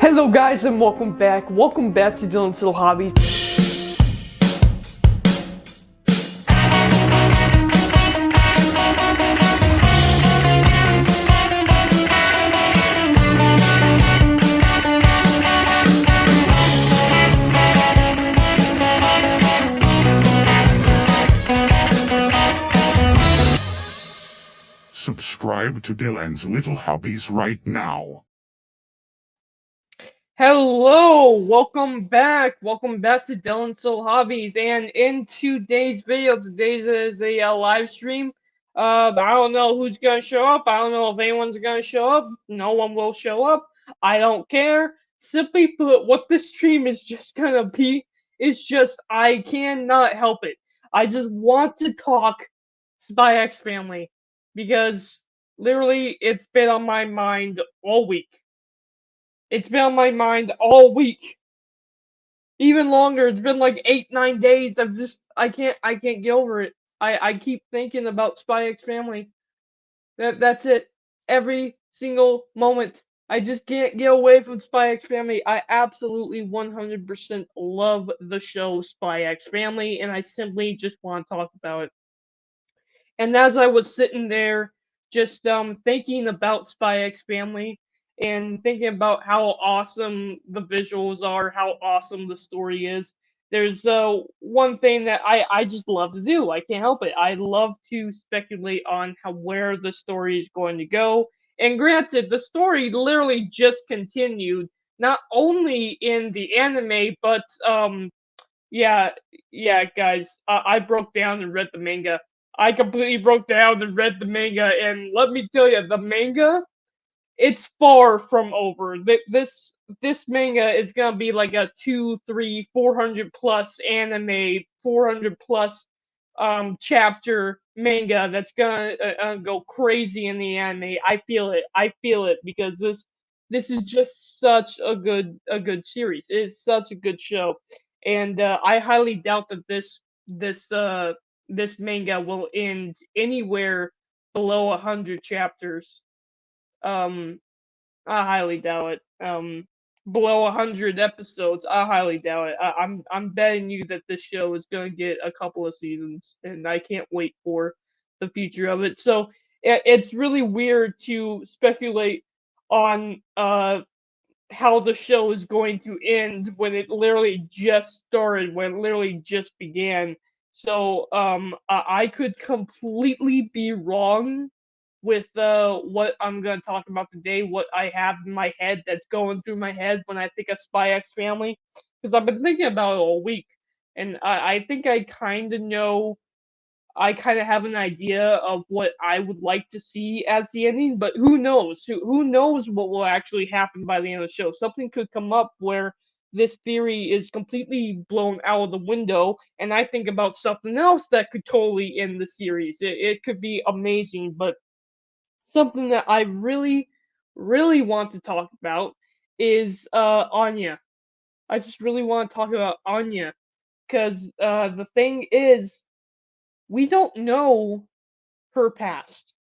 Hello guys and welcome back. Welcome back to Dylan's Little Hobbies. Subscribe to Dylan's Little Hobbies right now. Hello, welcome back. Welcome back to Dylan's Little Hobbies. And in today's video, today's is a live stream. I don't know who's gonna show up. I don't know if anyone's gonna show up. No one will show up. I don't care. Simply put, what this stream is just gonna be is just I cannot help it. I just want to talk Spy X Family because literally it's been on my mind all week. It's been on my mind all week. Even longer. It's been like 8, 9 days. I can't get over it. I keep thinking about Spy X Family. That's it. Every single moment. I just can't get away from Spy X Family. I absolutely 100% love the show Spy X Family, and I simply just want to talk about it. And as I was sitting there, just thinking about Spy X Family and thinking about how awesome the visuals are, how awesome the story is, there's one thing that I just love to do. I can't help it. I love to speculate on where the story is going to go. And granted, the story literally just continued, not only in the anime, but yeah, yeah, guys, I broke down and read the manga. I completely broke down and read the manga, and let me tell you, the manga, it's far from over. This manga is gonna be like a 2, 3, 400 plus anime, 400 plus chapter manga that's gonna go crazy in the anime. I feel it. I feel it because this is just such a good series. It is such a good show, and I highly doubt that this manga will end anywhere below 100 chapters. Um, I highly doubt it. Below 100 episodes, I highly doubt it. I'm betting you that this show is gonna get a couple of seasons, and I can't wait for the future of it. So it's really weird to speculate on how the show is going to end when it literally just started, when it literally just began. So I could completely be wrong with what I'm gonna talk about today, what I have in my head that's going through my head when I think of Spy X Family, because I've been thinking about it all week, and I think I kind of know. I kind of have an idea of what I would like to see as the ending, but who knows? Who knows what will actually happen by the end of the show? Something could come up where this theory is completely blown out of the window, and I think about something else that could totally end the series. It could be amazing, but something that I really, really want to talk about is Anya. I just really want to talk about Anya because the thing is, we don't know her past.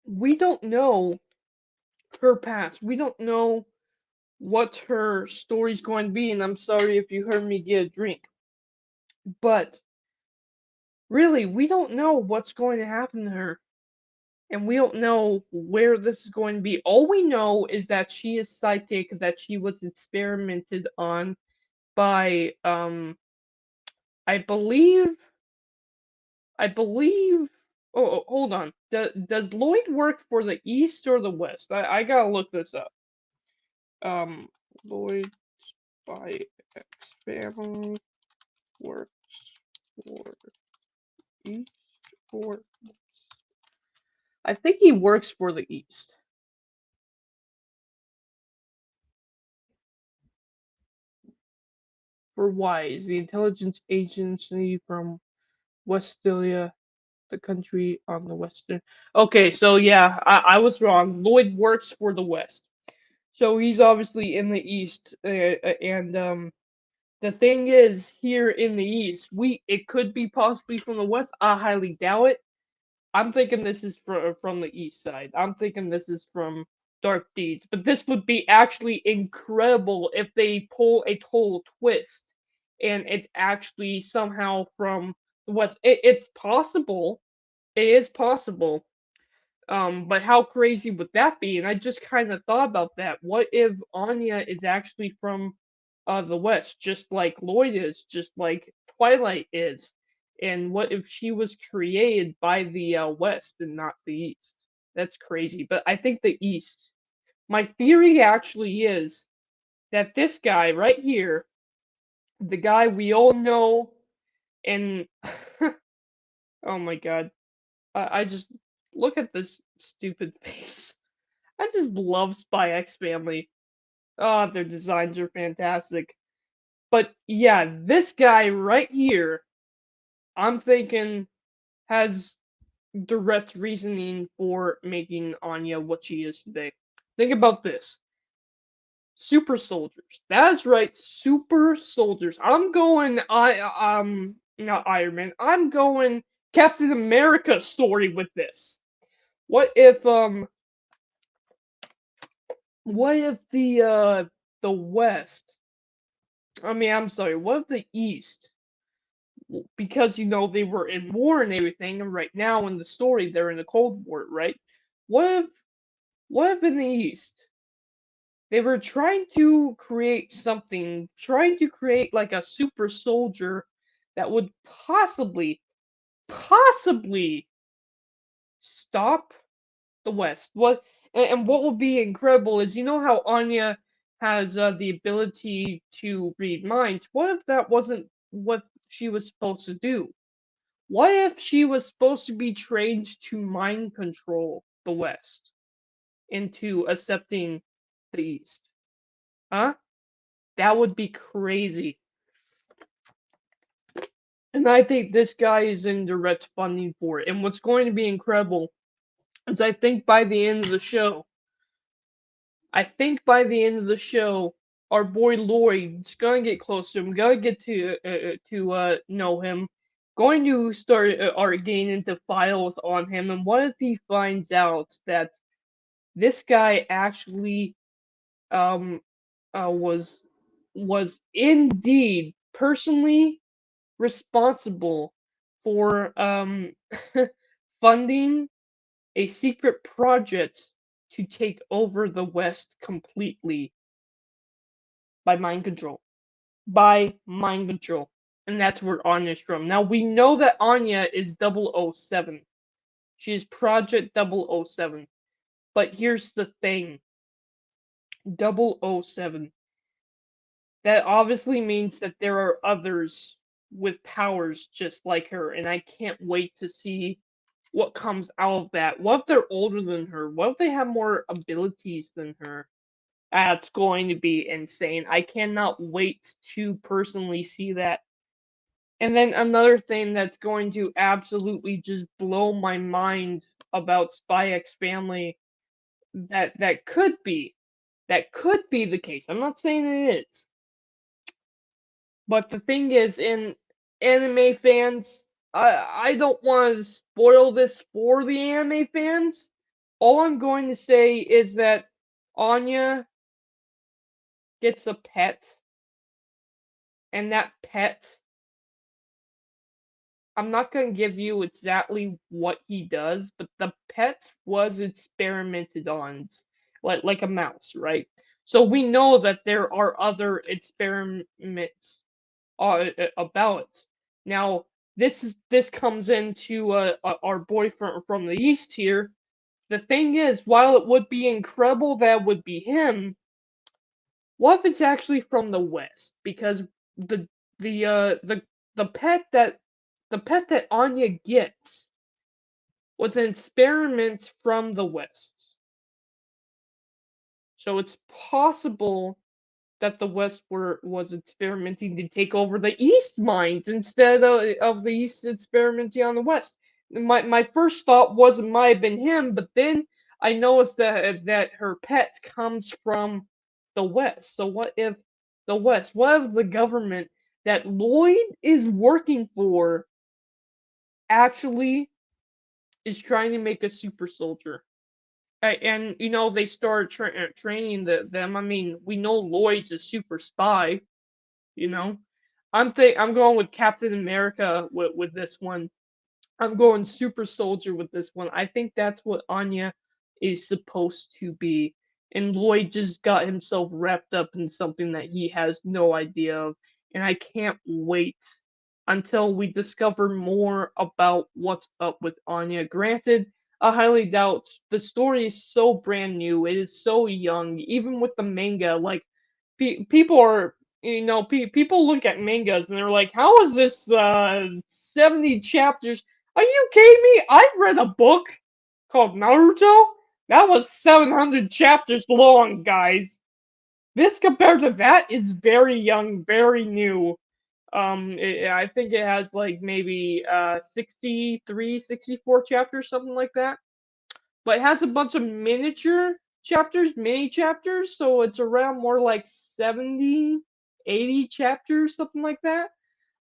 We don't know her past. We don't know what her story's going to be, and I'm sorry if you heard me get a drink. But really, we don't know what's going to happen to her. And we don't know where this is going to be. All we know is that she is psychic, that she was experimented on by I believe I believe hold on. Does Lloyd work for the East or the West? I gotta look this up. Lloyd by X family works for East or I think he works for the East. For WISE, the intelligence agency from Westphalia, the country on the western. Okay, so yeah, I was wrong. Lloyd works for the West, so he's obviously in the East, and the thing is, here in the East, it could be possibly from the West. I highly doubt it. I'm thinking this is from the east side. I'm thinking this is from Dark Deeds. But this would be actually incredible if they pull a total twist and it's actually somehow from the west. It's possible. It is possible. But how crazy would that be? And I just kind of thought about that. What if Anya is actually from the West, just like Lloyd is, just like Twilight is? And what if she was created by the West and not the East? That's crazy. But I think the East. My theory actually is that this guy right here, the guy we all know, and oh my god, I just look at this stupid face. I just love Spy X Family. Oh, their designs are fantastic. But yeah, this guy right here, I'm thinking has direct reasoning for making Anya what she is today. Think about this. Super soldiers. That's right, super soldiers. I'm going not Iron Man. I'm going Captain America story with this. What if the West, I mean, I'm sorry, what if the East, because they were in war and everything, and right now in the story they're in the Cold War, right? What if what if in the East they were trying to create something, trying to create like a super soldier that would possibly stop the West. And what would be incredible is how Anya has the ability to read minds. What if that wasn't what she was supposed to do? What if she was supposed to be trained to mind control the West into accepting the East? Huh? That would be crazy. And I think this guy is in direct funding for it. And what's going to be incredible is I think by the end of the show, our boy Lloyd's gonna get close to him, gonna get to know him, going to start getting into files on him, and what if he finds out that this guy actually um was indeed personally responsible for funding a secret project to take over the West completely by mind control. By mind control. And that's where Anya's from. Now we know that Anya is 007. She is Project 007. But here's the thing. 007. That obviously means that there are others with powers just like her, and I can't wait to see what comes out of that. What if they're older than her? What if they have more abilities than her? That's going to be insane. I cannot wait to personally see that. And then another thing that's going to absolutely just blow my mind about Spy X Family that could be the case. I'm not saying it is. But the thing is, in anime fans, I don't want to spoil this for the anime fans. All I'm going to say is that Anya gets a pet, and that pet, I'm not going to give you exactly what he does, but the pet was experimented on, like a mouse, right? So we know that there are other experiments about it. Now, this comes into our boyfriend from the east here. The thing is, while it would be incredible that would be him, what if it's actually from the west? Because the the uh the the pet that Anya gets was an experiment from the west. So it's possible that the West was experimenting to take over the East mines instead of the East experimenting on the West. My first thought was it might have been him, but then I noticed that her pet comes from the West. So what if the West? What if the government that Lloyd is working for actually is trying to make a super soldier. And they start training them. I mean, we know Lloyd's a super spy. You know, I'm going with Captain America with this one. I'm going super soldier with this one. I think that's what Anya is supposed to be. And Lloyd just got himself wrapped up in something that he has no idea of. And I can't wait until we discover more about what's up with Anya. Granted, I highly doubt the story is so brand new. It is so young. Even with the manga, like people are people look at mangas and they're like, how is this 70 chapters? Are you kidding me? I've read a book called Naruto. That was 700 chapters long, guys. This compared to that is very young, very new. I think it has like maybe 63, 64 chapters, something like that. But it has a bunch of miniature chapters, mini chapters, so it's around more like 70, 80 chapters, something like that.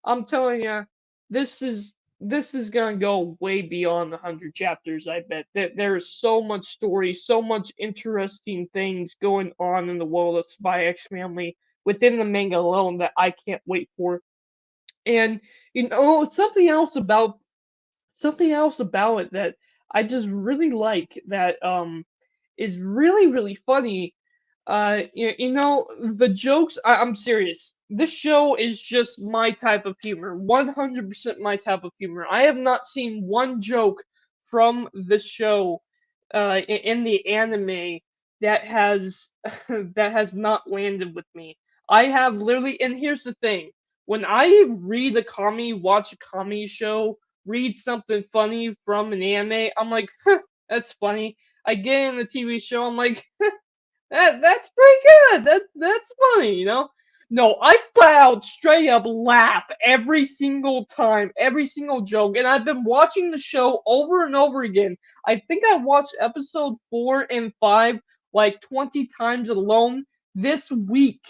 I'm telling you, this is this is gonna go way beyond 100 chapters. I bet that there is so much story, so much interesting things going on in the world of Spy X Family within the manga alone that I can't wait for. And something else about it that I just really like that is really really funny. The jokes. I'm serious. This show is just my type of humor. 100% my type of humor. I have not seen one joke from this show in the anime that has that has not landed with me. I have literally, and here's the thing: when I read a comedy, watch a comedy show, read something funny from an anime, I'm like, huh, that's funny. I get in the TV show, I'm like, that's pretty good. That's funny. No, I flat out straight up laugh every single time, every single joke, and I've been watching the show over and over again. I think I watched episode 4 and 5 like 20 times alone this week.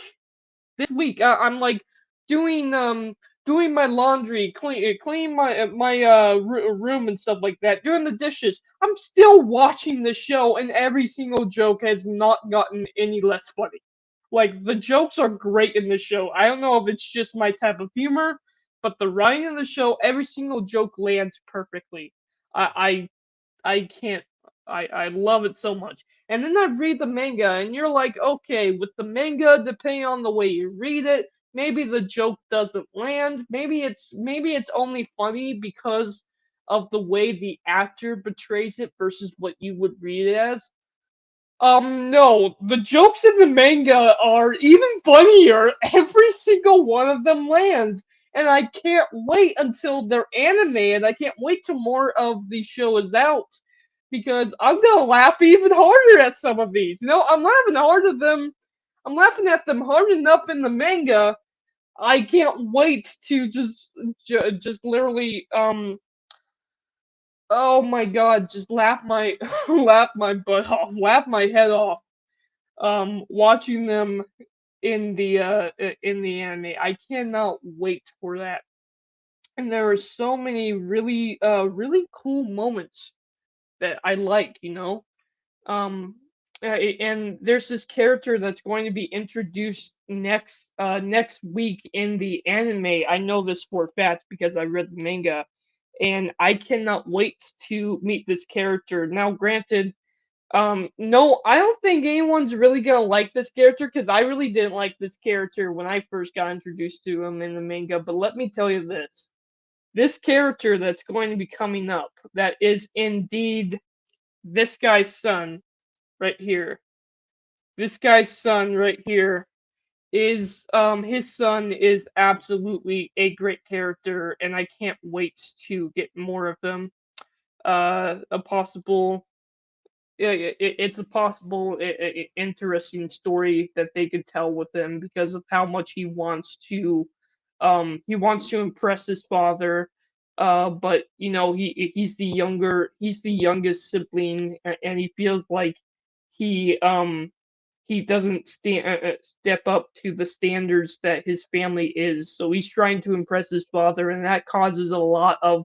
I'm like doing doing my laundry, cleaning my room and stuff like that, doing the dishes. I'm still watching the show, and every single joke has not gotten any less funny. Like the jokes are great in the show. I don't know if it's just my type of humor, but the writing of the show, every single joke lands perfectly. I can't. I love it so much. And then I read the manga, and you're like, okay, with the manga, depending on the way you read it, maybe the joke doesn't land. Maybe it's only funny because of the way the actor betrays it versus what you would read it as. No, the jokes in the manga are even funnier. Every single one of them lands. And I can't wait until they're animated. I can't wait till more of the show is out because I'm gonna laugh even harder at some of these. I'm laughing at them hard enough in the manga. I can't wait to just literally oh my god, just laugh my laugh my butt off, laugh my head off watching them in the anime. I cannot wait for that. And there are so many really cool moments that I like. Um and there's this character that's going to be introduced next week in the anime. I know this for a fact because I read the manga, and I cannot wait to meet this character. Now, granted, no, I don't think anyone's really gonna like this character because I really didn't like this character when I first got introduced to him in the manga. But let me tell you this: this character that's going to be coming up, that is indeed this guy's son right here. This guy's son right here is his son is absolutely a great character, and I can't wait to get more of them. A possible it's a possible interesting story that they could tell with him because of how much he wants to impress his father, but he's the youngest sibling, and he feels like he doesn't step up to the standards that his family is, so he's trying to impress his father, and that causes a lot of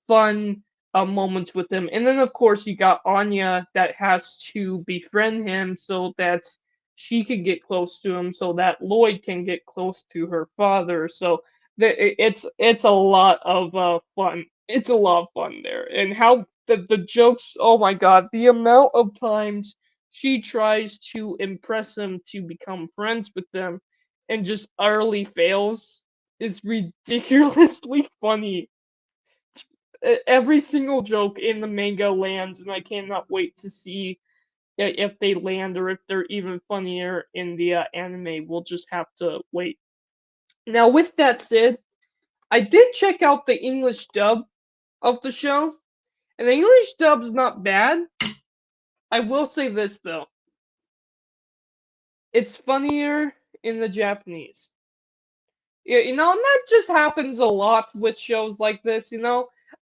fun moments with him. And then of course you got Anya that has to befriend him so that she can get close to him, so that Lloyd can get close to her father. So it's a lot of fun. It's a lot of fun there, and how the jokes. Oh my God, the amount of times she tries to impress him to become friends with them, and just utterly fails is ridiculously funny. Every single joke in the manga lands, and I cannot wait to see if they land or if they're even funnier in the anime. We'll just have to wait. Now, with that said, I did check out the English dub of the show, and the English dub's not bad. I will say this though, it's funnier in the Japanese. Yeah, and that just happens a lot with shows like this.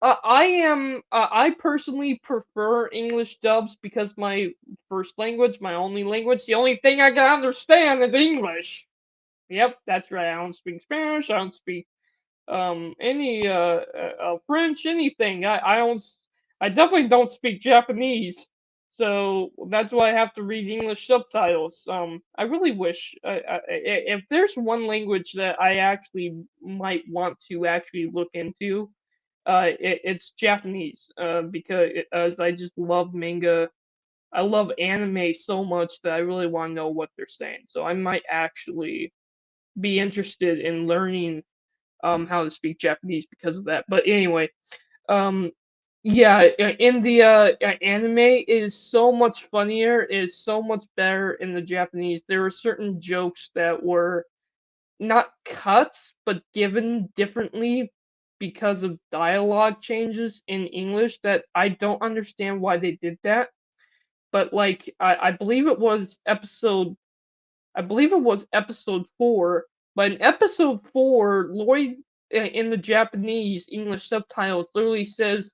I personally prefer English dubs because my first language, my only language, the only thing I can understand is English. Yep, that's right. I don't speak Spanish. I don't speak any French, anything. I definitely don't speak Japanese, so that's why I have to read English subtitles. I really wish if there's one language that I actually might want to actually look into, it's Japanese. Because as I just love manga. I love anime so much that I really want to know what they're saying. So I might actually be interested in learning how to speak Japanese because of that. But anyway, um yeah, in the anime it is so much funnier, it is so much better in the Japanese. There were certain jokes that were not cut but given differently because of dialogue changes in English that I don't understand why they did that. But like I believe it was episode 4, but in episode 4, Lloyd in the Japanese English subtitles literally says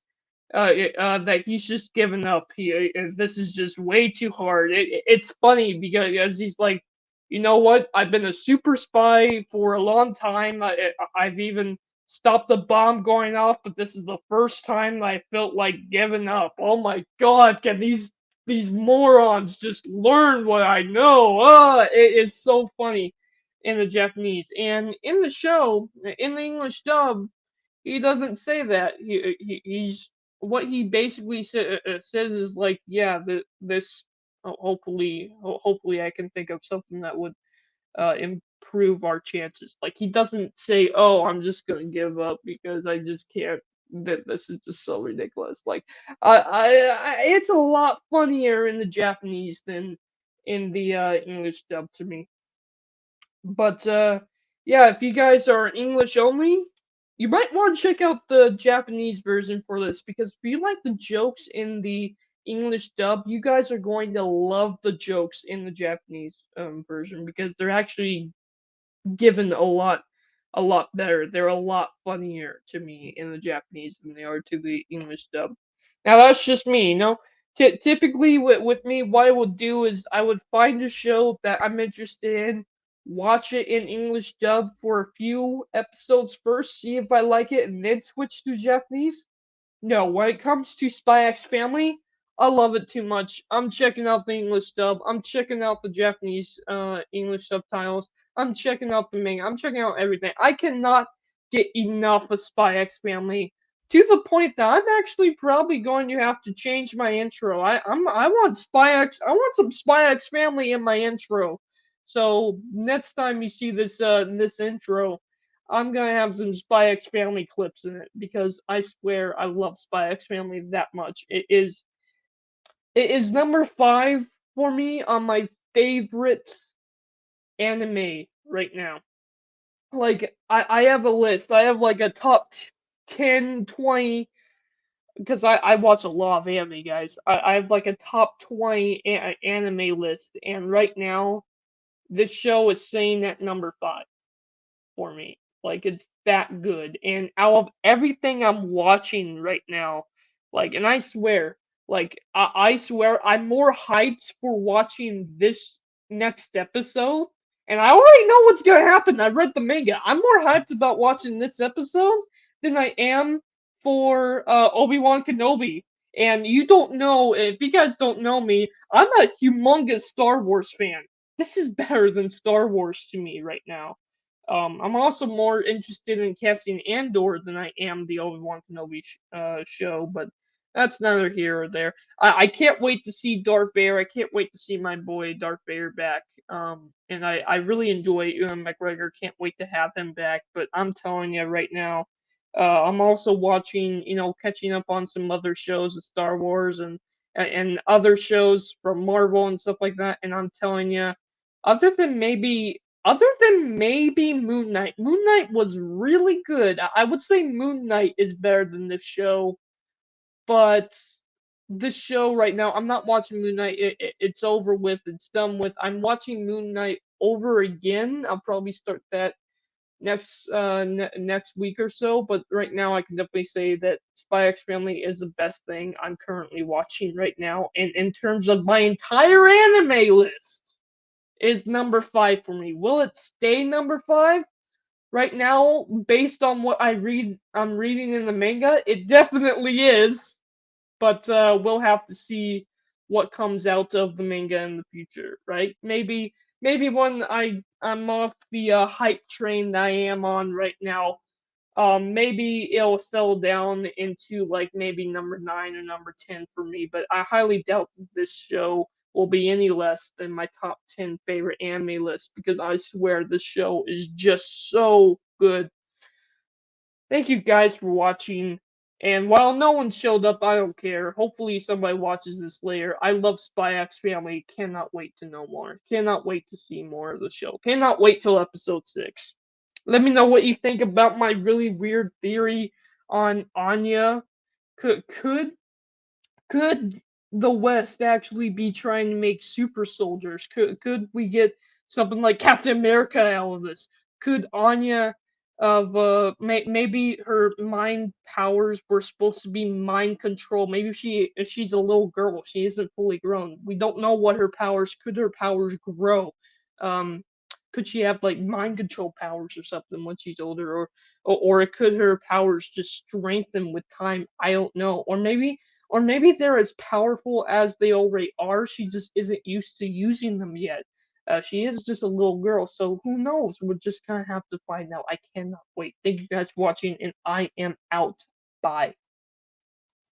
that he's just given up. This is just way too hard. It's funny because he's like, you know what? I've been a super spy for a long time. I've even stopped the bomb going off, but this is the first time I felt like giving up. Oh my God! Can these morons just learn what I know? It is so funny in the Japanese, and in the show, in the English dub, he doesn't say that. He's what he basically says is like, yeah, this hopefully I can think of something that would improve our chances. Like he doesn't say, oh, I'm just gonna give up because I just can't. That this is just so ridiculous. Like it's a lot funnier in the Japanese than in the English dub to me. But yeah, if you guys are English only, you might want to check out the Japanese version for this because if you like the jokes in the English dub, you guys are going to love the jokes in the Japanese version because they're actually given a lot better. They're a lot funnier to me in the Japanese than they are to the English dub. Now that's just me. Typically with me, what I would do is I would find a show that I'm interested in, watch it in English dub for a few episodes first, see if I like it, and then switch to Japanese. No, when it comes to Spy X Family, I love it too much. I'm checking out the English dub. I'm checking out the Japanese English subtitles. I'm checking out the manga. I'm checking out everything. I cannot get enough of Spy X Family to the point that I'm actually probably going to have to change my intro. I want Spy X. I want some Spy X Family in my intro. So next time you see this intro, I'm gonna have some Spy X Family clips in it because I swear I love Spy X Family that much. It is number 5 for me on my favorite anime right now. Like I have a list. I have like a top 10, 20 because I watch a lot of anime, guys. I have like a top 20 anime list, and right now this show is sitting at number 5 for me. Like it's that good. And out of everything I'm watching right now, like, and I swear, like, I swear, I'm more hyped for watching this next episode. And I already know what's gonna happen. I read the manga. I'm more hyped about watching this episode than I am for Obi-Wan Kenobi. And you don't know, if you guys don't know me, I'm a humongous Star Wars fan. This is better than Star Wars to me right now. I'm also more interested in casting Andor than I am the Obi-Wan Kenobi show, but that's neither here or there. I can't wait to see Darth Vader. I can't wait to see my boy Darth Vader back. And I really enjoy Ewan McGregor. Can't wait to have him back. But I'm telling you right now, I'm also watching, catching up on some other shows of Star Wars and other shows from Marvel and stuff like that. And I'm telling you, other than maybe Moon Knight. Moon Knight was really good. I would say Moon Knight is better than this show, but this show right now, I'm not watching Moon Knight. It's over with. It's done with. I'm watching Moon Knight over again. I'll probably start that next week or so. But right now, I can definitely say that Spy X Family is the best thing I'm currently watching right now. And in terms of my entire anime list, is number 5 for me. Will it stay number 5? Right now, based on what I'm reading in the manga, it definitely is. But we'll have to see what comes out of the manga in the future, right? Maybe when I'm off the hype train that I am on right now, maybe it'll settle down into like maybe number 9 or number 10 for me, but I highly doubt that this show will be any less than my top 10 favorite anime list because I swear this show is just so good. Thank you guys for watching. And while no one showed up, I don't care. Hopefully somebody watches this later. I love Spy X Family. Cannot wait to know more. Cannot wait to see more of the show. Cannot wait till episode 6. Let me know what you think about my really weird theory on Anya. Could the West actually be trying to make super soldiers? Could we get something like Captain America out of this? Could Anya of maybe her mind powers were supposed to be mind control? Maybe she's a little girl. She isn't fully grown. We don't know what her powers. Could her powers grow? Um, could she have like mind control powers or something when she's older, or could her powers just strengthen with time? I don't know. Or maybe they're as powerful as they already are. She just isn't used to using them yet. She is just a little girl, so who knows? We'll just kind of have to find out. I cannot wait. Thank you guys for watching, and I am out. Bye.